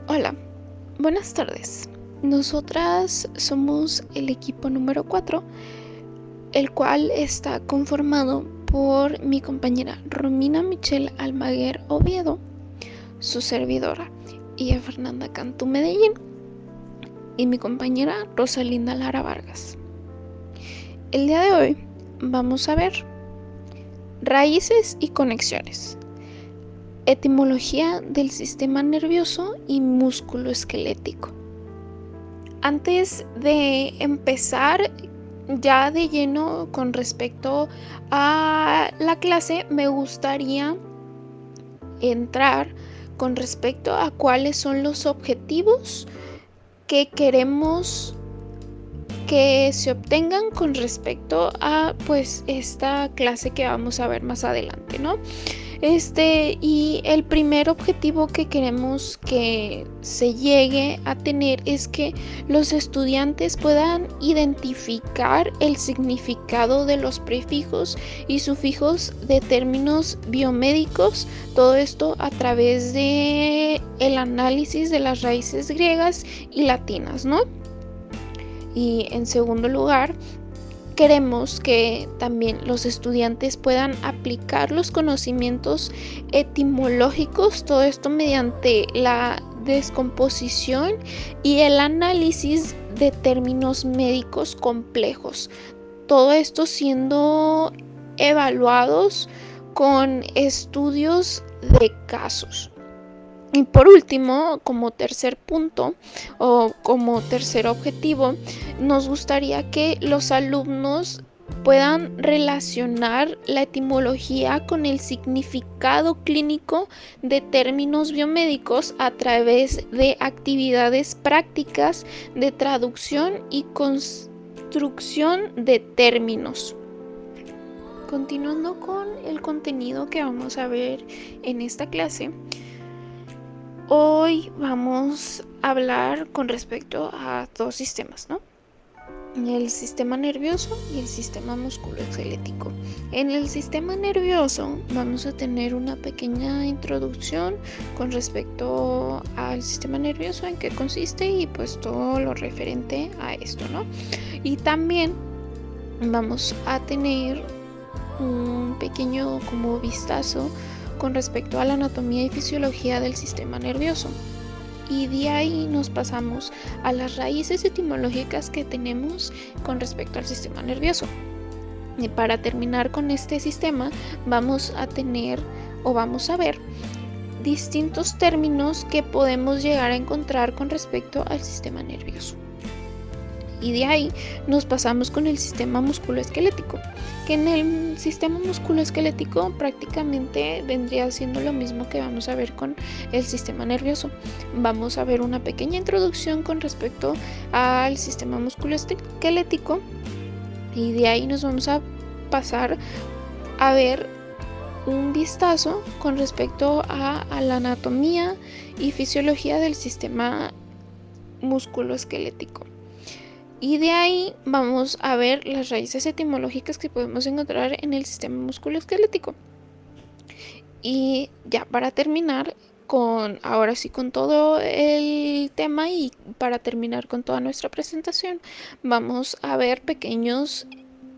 Hola, buenas tardes. Nosotras somos el equipo número 4, el cual está conformado por mi compañera Romina Michelle Almaguer Oviedo, su servidora Ia Fernanda Cantú Medellín y mi compañera Rosalinda Lara Vargas. El día de hoy vamos a ver raíces y conexiones, etimología del sistema nervioso y músculo esquelético. Antes de empezar ya de lleno con respecto a la clase, me gustaría entrar con respecto a cuáles son los objetivos que queremos que se obtengan con respecto a esta clase que vamos a ver más adelante, ¿no? Y el primer objetivo que queremos que se llegue a tener es que los estudiantes puedan identificar el significado de los prefijos y sufijos de términos biomédicos, todo esto a través de el análisis de las raíces griegas y latinas, ¿no? Y en segundo lugar, queremos que también los estudiantes puedan aplicar los conocimientos etimológicos, todo esto mediante la descomposición y el análisis de términos médicos complejos. Todo esto siendo evaluados con estudios de casos. Y por último, como tercer punto o como tercer objetivo, nos gustaría que los alumnos puedan relacionar la etimología con el significado clínico de términos biomédicos a través de actividades prácticas de traducción y construcción de términos. Continuando con el contenido que vamos a ver en esta clase, hoy vamos a hablar con respecto a dos sistemas, ¿no? El sistema nervioso y el sistema musculoesquelético. En el sistema nervioso vamos a tener una pequeña introducción con respecto al sistema nervioso, en qué consiste y pues todo lo referente a esto, ¿no? Y también vamos a tener un pequeño como vistazo con respecto a la anatomía y fisiología del sistema nervioso. Y de ahí nos pasamos a las raíces etimológicas que tenemos con respecto al sistema nervioso. Y para terminar con este sistema, vamos a ver distintos términos que podemos llegar a encontrar con respecto al sistema nervioso. Y de ahí nos pasamos con el sistema musculoesquelético, que en el sistema musculoesquelético prácticamente vendría siendo lo mismo que vamos a ver con el sistema nervioso. Vamos a ver una pequeña introducción con respecto al sistema musculoesquelético y de ahí nos vamos a pasar a ver un vistazo con respecto a la anatomía y fisiología del sistema musculoesquelético. Y de ahí vamos a ver las raíces etimológicas que podemos encontrar en el sistema musculoesquelético. Y ya para terminar ahora sí con todo el tema y para terminar con toda nuestra presentación, vamos a ver pequeños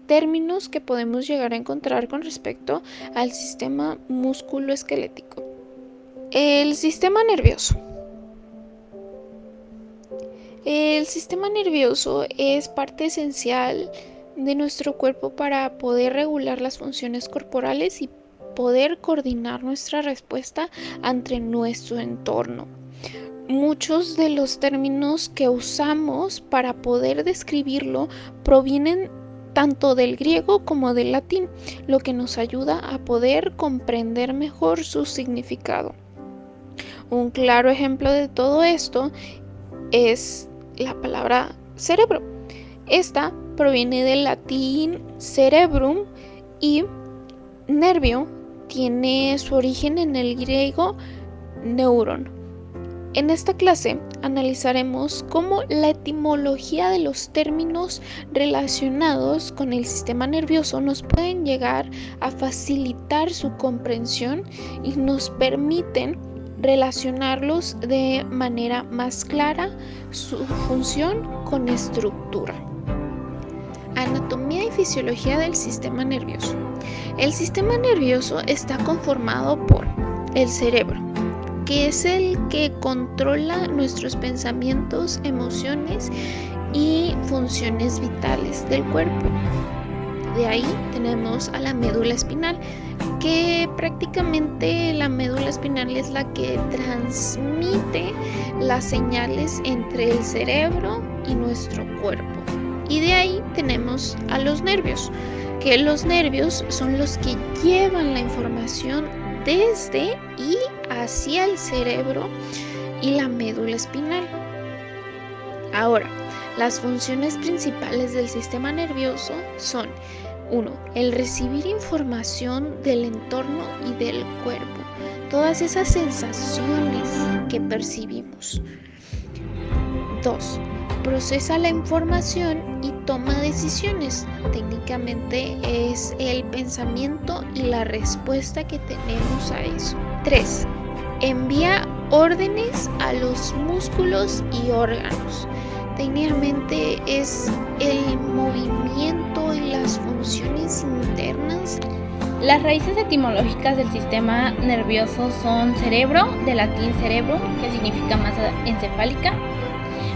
términos que podemos llegar a encontrar con respecto al sistema musculoesquelético. El sistema nervioso. El sistema nervioso es parte esencial de nuestro cuerpo para poder regular las funciones corporales y poder coordinar nuestra respuesta ante nuestro entorno. Muchos de los términos que usamos para poder describirlo provienen tanto del griego como del latín, lo que nos ayuda a poder comprender mejor su significado. Un claro ejemplo de todo esto es la palabra cerebro. Esta proviene del latín cerebrum y nervio tiene su origen en el griego neuron. En esta clase analizaremos cómo la etimología de los términos relacionados con el sistema nervioso nos pueden llegar a facilitar su comprensión y nos permiten relacionarlos de manera más clara su función con estructura. Anatomía y fisiología del sistema nervioso. El sistema nervioso está conformado por el cerebro, que es el que controla nuestros pensamientos, emociones y funciones vitales del cuerpo. De ahí tenemos a la médula espinal, que prácticamente la médula espinal es la que transmite las señales entre el cerebro y nuestro cuerpo. Y de ahí tenemos a los nervios, que los nervios son los que llevan la información desde y hacia el cerebro y la médula espinal. Ahora, las funciones principales del sistema nervioso son 1. El recibir información del entorno y del cuerpo, todas esas sensaciones que percibimos. 2. Procesa la información y toma decisiones. Técnicamente es el pensamiento y la respuesta que tenemos a eso. 3. Envía órdenes a los músculos y órganos. Técnicamente es el movimiento y las funciones internas. Las raíces etimológicas del sistema nervioso son cerebro, de latín cerebro, que significa masa encefálica;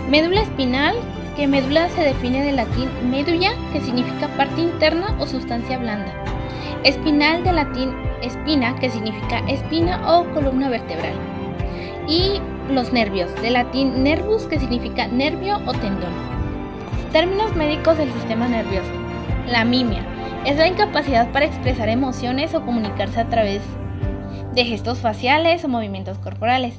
médula espinal, que médula se define de latín medulla, que significa parte interna o sustancia blanda; espinal, de latín espina, que significa espina o columna vertebral; y los nervios, de latín nervus, que significa nervio o tendón. Términos médicos del sistema nervioso. La mimia es la incapacidad para expresar emociones o comunicarse a través de gestos faciales o movimientos corporales.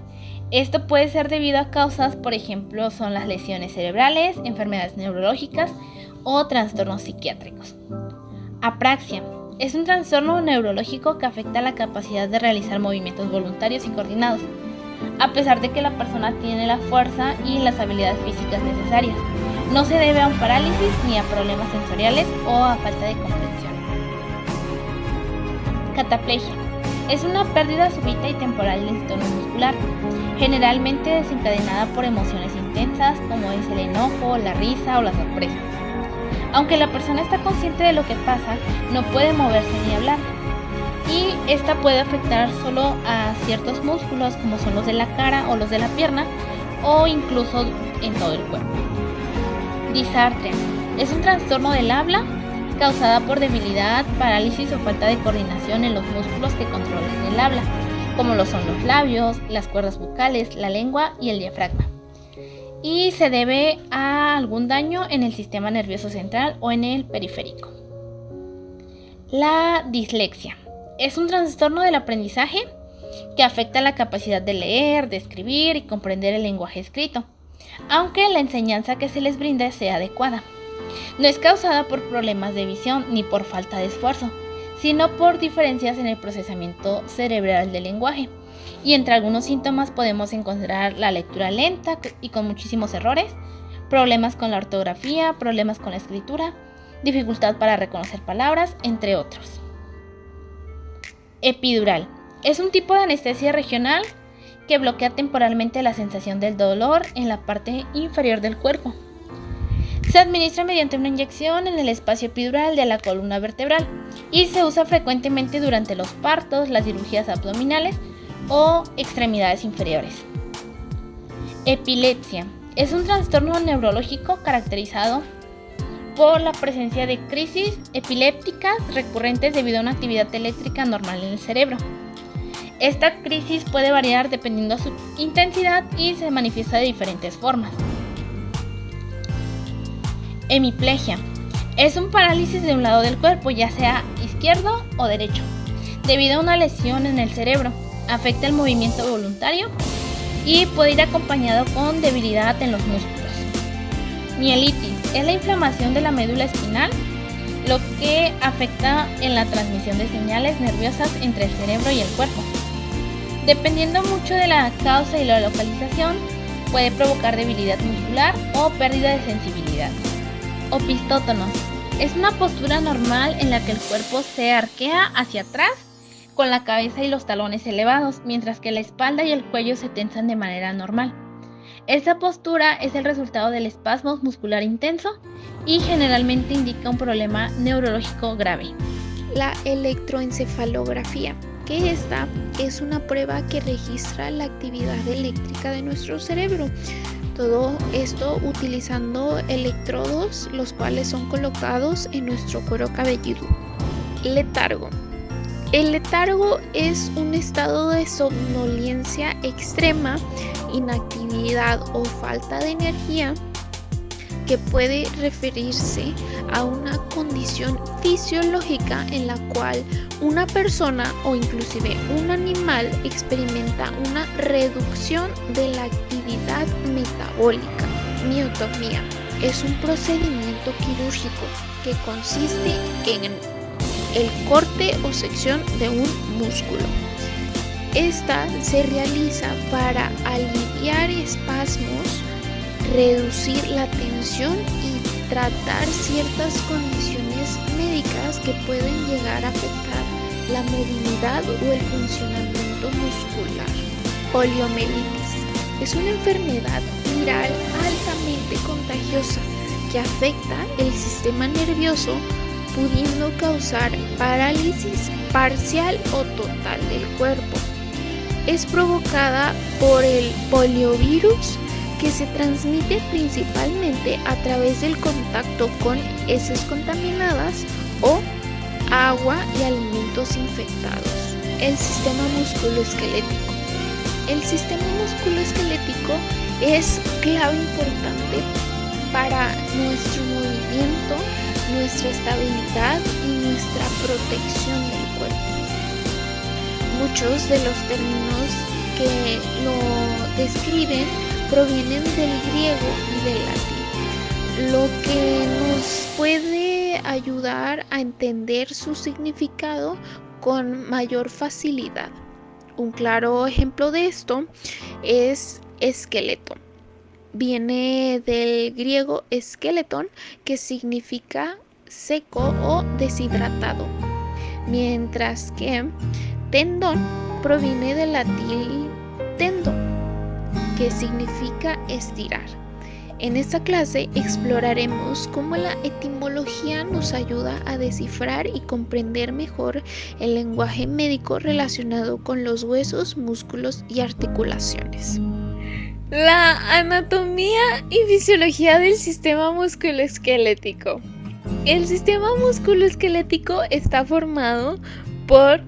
Esto puede ser debido a causas, por ejemplo, son las lesiones cerebrales, enfermedades neurológicas o trastornos psiquiátricos. Apraxia es un trastorno neurológico que afecta la capacidad de realizar movimientos voluntarios y coordinados, a pesar de que la persona tiene la fuerza y las habilidades físicas necesarias. No se debe a un parálisis ni a problemas sensoriales o a falta de comprensión. Cataplegia es una pérdida súbita y temporal del tono muscular, generalmente desencadenada por emociones intensas como es el enojo, la risa o la sorpresa. Aunque la persona está consciente de lo que pasa, no puede moverse ni hablar. Y esta puede afectar solo a ciertos músculos como son los de la cara o los de la pierna, o incluso en todo el cuerpo. Disartria es un trastorno del habla causada por debilidad, parálisis o falta de coordinación en los músculos que controlan el habla, como lo son los labios, las cuerdas vocales, la lengua y el diafragma. Y se debe a algún daño en el sistema nervioso central o en el periférico. La dislexia es un trastorno del aprendizaje que afecta la capacidad de leer, de escribir y comprender el lenguaje escrito, aunque la enseñanza que se les brinda sea adecuada. No es causada por problemas de visión ni por falta de esfuerzo, sino por diferencias en el procesamiento cerebral del lenguaje. Y entre algunos síntomas podemos encontrar la lectura lenta y con muchísimos errores, problemas con la ortografía, problemas con la escritura, dificultad para reconocer palabras, entre otros. Epidural es un tipo de anestesia regional que bloquea temporalmente la sensación del dolor en la parte inferior del cuerpo. Se administra mediante una inyección en el espacio epidural de la columna vertebral y se usa frecuentemente durante los partos, las cirugías abdominales o extremidades inferiores. Epilepsia es un trastorno neurológico caracterizado por la presencia de crisis epilépticas recurrentes debido a una actividad eléctrica normal en el cerebro. Esta crisis puede variar dependiendo de su intensidad y se manifiesta de diferentes formas. Hemiplegia es un parálisis de un lado del cuerpo, ya sea izquierdo o derecho, debido a una lesión en el cerebro. Afecta el movimiento voluntario y puede ir acompañado con debilidad en los músculos. Mielitis es la inflamación de la médula espinal, lo que afecta en la transmisión de señales nerviosas entre el cerebro y el cuerpo. Dependiendo mucho de la causa y la localización, puede provocar debilidad muscular o pérdida de sensibilidad. Opistótono es una postura normal en la que el cuerpo se arquea hacia atrás con la cabeza y los talones elevados, mientras que la espalda y el cuello se tensan de manera normal. Esta postura es el resultado del espasmo muscular intenso y generalmente indica un problema neurológico grave. La electroencefalografía, que esta es una prueba que registra la actividad eléctrica de nuestro cerebro. Todo esto utilizando electrodos, los cuales son colocados en nuestro cuero cabelludo. Letargo. El letargo es un estado de somnolencia extrema, inactividad o falta de energía que puede referirse a una condición fisiológica en la cual una persona o inclusive un animal experimenta una reducción de la actividad metabólica. Miotomía es un procedimiento quirúrgico que consiste en el corte o sección de un músculo. Esta se realiza para aliviar espasmos, reducir la tensión y tratar ciertas condiciones médicas que pueden llegar a afectar la movilidad o el funcionamiento muscular. Poliomielitis es una enfermedad viral altamente contagiosa que afecta el sistema nervioso, pudiendo causar parálisis parcial o total del cuerpo. Es provocada por el poliovirus, que se transmite principalmente a través del contacto con heces contaminadas o agua y alimentos infectados. El sistema musculoesquelético. El sistema musculoesquelético es clave importante para nuestro movimiento, nuestra estabilidad y nuestra protección del cuerpo. Muchos de los términos que lo describen provienen del griego y del latín, lo que nos puede ayudar a entender su significado con mayor facilidad. Un claro ejemplo de esto es esqueleto. Viene del griego skeleton, que significa seco o deshidratado, mientras que tendón proviene del latín tendo, que significa estirar. En esta clase exploraremos cómo la etimología nos ayuda a descifrar y comprender mejor el lenguaje médico relacionado con los huesos, músculos y articulaciones. La anatomía y fisiología del sistema musculoesquelético. El sistema musculoesquelético está formado por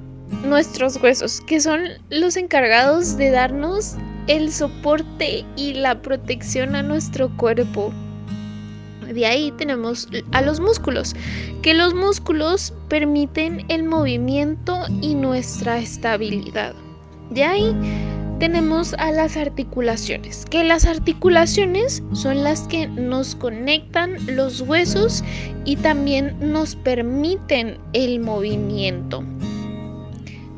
nuestros huesos, que son los encargados de darnos el soporte y la protección a nuestro cuerpo. De ahí tenemos a los músculos, que los músculos permiten el movimiento y nuestra estabilidad. De ahí tenemos a las articulaciones, que las articulaciones son las que nos conectan los huesos y también nos permiten el movimiento.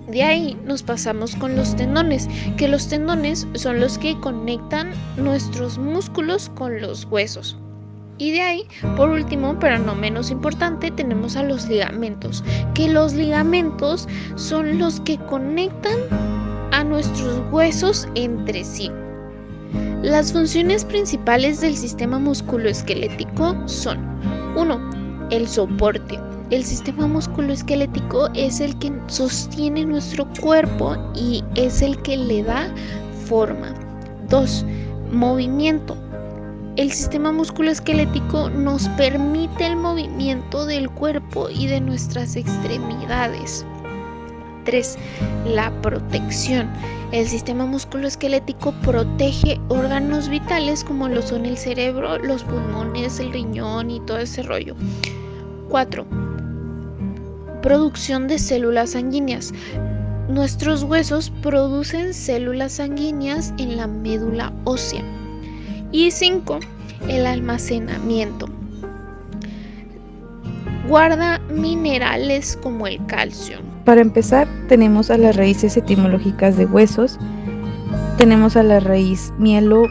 De ahí nos pasamos con los tendones, que los tendones son los que conectan nuestros músculos con los huesos. Y de ahí, por último, pero no menos importante, tenemos a los ligamentos, que los ligamentos son los que conectan a nuestros huesos entre sí. Las funciones principales del sistema musculoesquelético son: 1. El soporte. El sistema musculoesquelético es el que sostiene nuestro cuerpo y es el que le da forma. 2. Movimiento. El sistema musculoesquelético nos permite el movimiento del cuerpo y de nuestras extremidades. 3. La protección. El sistema musculoesquelético protege órganos vitales como lo son el cerebro, los pulmones, el riñón y todo ese rollo. 4. Producción de células sanguíneas. Nuestros huesos producen células sanguíneas en la médula ósea. Y 5. El almacenamiento. Guarda minerales como el calcio. Para empezar, tenemos a las raíces etimológicas de huesos. Tenemos a la raíz mielo,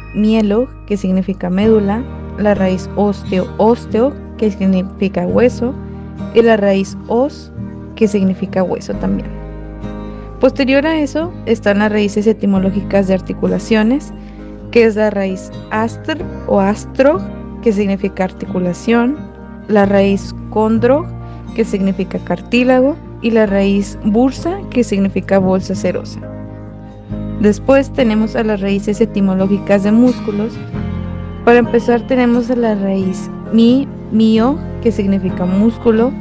que significa médula, la raíz osteo, que significa hueso, y la raíz os, que significa hueso también. Posterior a eso están las raíces etimológicas de articulaciones, que es la raíz astr o astro, que significa articulación, la raíz condro, que significa cartílago, y la raíz bursa, que significa bolsa serosa. Después tenemos a las raíces etimológicas de músculos. Para empezar tenemos a la raíz mio, que significa músculo,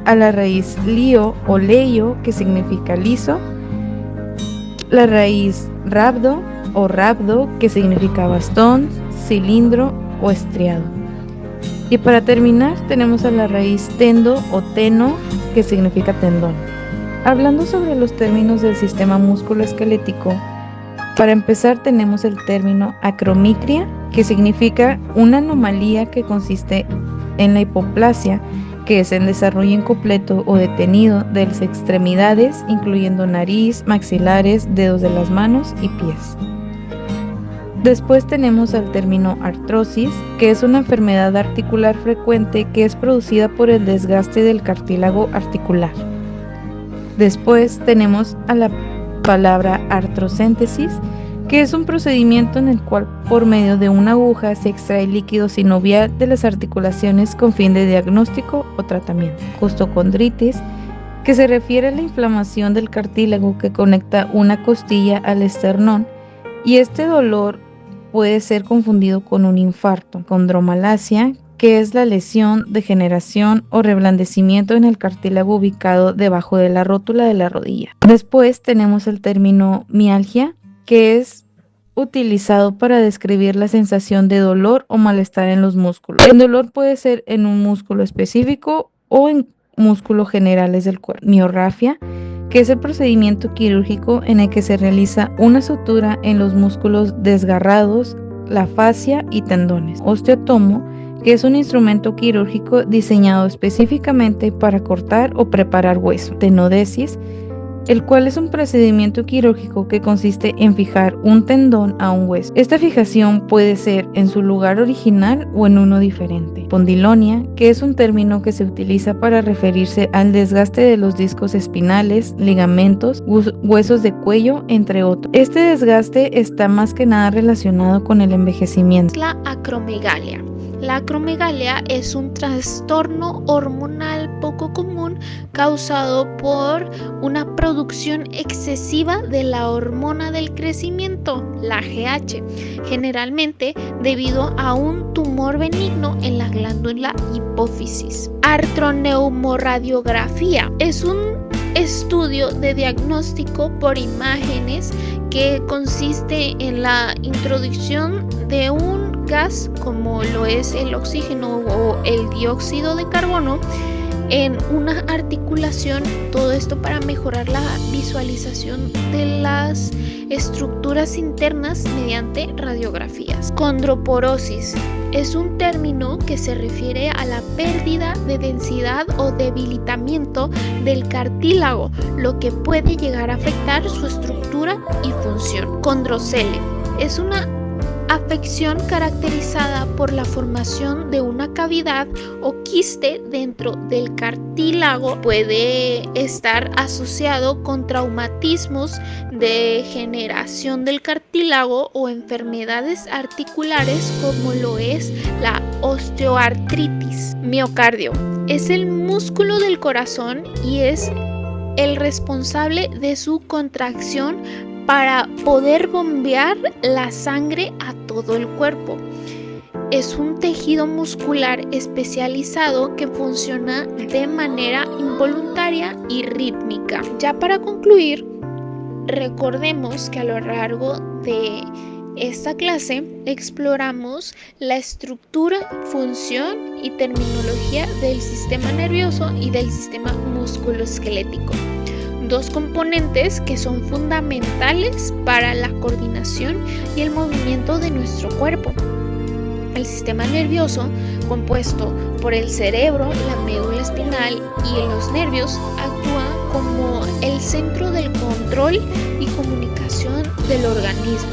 a la raíz lio o leio, que significa liso, la raíz rhabdo o rabdo, que significa bastón, cilindro o estriado. Y para terminar tenemos a la raíz tendo o teno, que significa tendón. Hablando sobre los términos del sistema musculoesquelético, para empezar tenemos el término acromicria, que significa una anomalía que consiste en la hipoplasia, que es el desarrollo incompleto o detenido de las extremidades, incluyendo nariz, maxilares, dedos de las manos y pies. Después tenemos al término artrosis, que es una enfermedad articular frecuente que es producida por el desgaste del cartílago articular. Después tenemos a la palabra artrocéntesis, que es un procedimiento en el cual por medio de una aguja se extrae líquido sinovial de las articulaciones con fin de diagnóstico o tratamiento. Costocondritis, que se refiere a la inflamación del cartílago que conecta una costilla al esternón, y este dolor puede ser confundido con un infarto. Condromalacia, que es la lesión, degeneración o reblandecimiento en el cartílago ubicado debajo de la rótula de la rodilla. Después tenemos el término mialgia, que es utilizado para describir la sensación de dolor o malestar en los músculos. El dolor puede ser en un músculo específico o en músculos generales del cuerpo. Miorrafia, que es el procedimiento quirúrgico en el que se realiza una sutura en los músculos desgarrados, la fascia y tendones. Osteotomo, que es un instrumento quirúrgico diseñado específicamente para cortar o preparar hueso. Tenodesis, el cual es un procedimiento quirúrgico que consiste en fijar un tendón a un hueso. Esta fijación puede ser en su lugar original o en uno diferente. Pondilonia, que es un término que se utiliza para referirse al desgaste de los discos espinales, ligamentos, huesos de cuello, entre otros. Este desgaste está más que nada relacionado con el envejecimiento. La acromegalia. La acromegalia es un trastorno hormonal poco común causado por una producción excesiva de la hormona del crecimiento, la GH, generalmente debido a un tumor benigno en la glándula hipófisis. Artroneumoradiografía es un estudio de diagnóstico por imágenes que consiste en la introducción de un gas como lo es el oxígeno o el dióxido de carbono en una articulación, todo esto para mejorar la visualización de las estructuras internas mediante radiografías. Condroporosis es un término que se refiere a la pérdida de densidad o debilitamiento del cartílago, lo que puede llegar a afectar su estructura y función. Condrocele es una afección caracterizada por la formación de una cavidad o quiste dentro del cartílago. Puede estar asociado con traumatismos, degeneración del cartílago o enfermedades articulares como lo es la osteoartritis. Miocardio es el músculo del corazón y es el responsable de su contracción para poder bombear la sangre a todo el cuerpo. Es un tejido muscular especializado que funciona de manera involuntaria y rítmica. Ya para concluir, recordemos que a lo largo de esta clase exploramos la estructura, función y terminología del sistema nervioso y del sistema musculoesquelético. Dos componentes que son fundamentales para la coordinación y el movimiento de nuestro cuerpo. El sistema nervioso, compuesto por el cerebro, la médula espinal y los nervios, actúa como el centro del control y comunicación del organismo.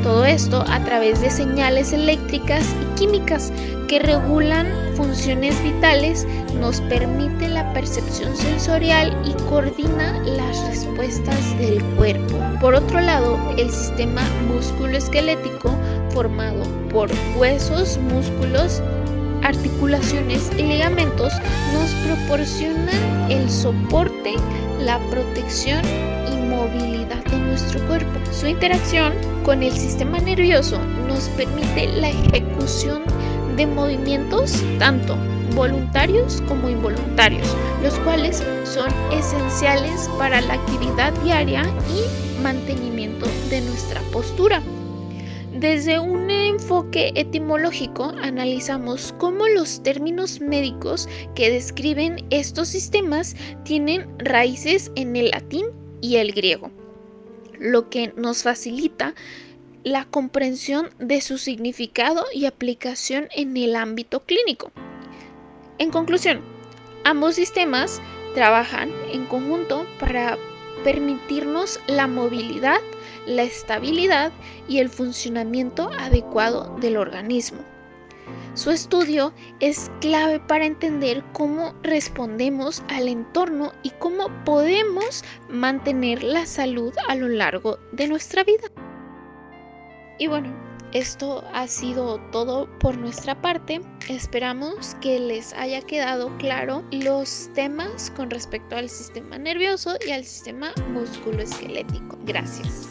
Todo esto a través de señales eléctricas y químicas que regulan funciones vitales, nos permite la percepción sensorial y coordina las respuestas del cuerpo. Por otro lado, el sistema musculoesquelético, formado por huesos, músculos, articulaciones y ligamentos, nos proporciona el soporte, la protección y movilidad de nuestro cuerpo. Su interacción con el sistema nervioso nos permite la ejecución de movimientos tanto voluntarios como involuntarios, los cuales son esenciales para la actividad diaria y mantenimiento de nuestra postura. Desde un enfoque etimológico, analizamos cómo los términos médicos que describen estos sistemas tienen raíces en el latín y el griego, lo que nos facilita la comprensión de su significado y aplicación en el ámbito clínico. En conclusión, ambos sistemas trabajan en conjunto para permitirnos la movilidad, la estabilidad y el funcionamiento adecuado del organismo. Su estudio es clave para entender cómo respondemos al entorno y cómo podemos mantener la salud a lo largo de nuestra vida. Y bueno, esto ha sido todo por nuestra parte. Esperamos que les haya quedado claro los temas con respecto al sistema nervioso y al sistema musculoesquelético. Gracias.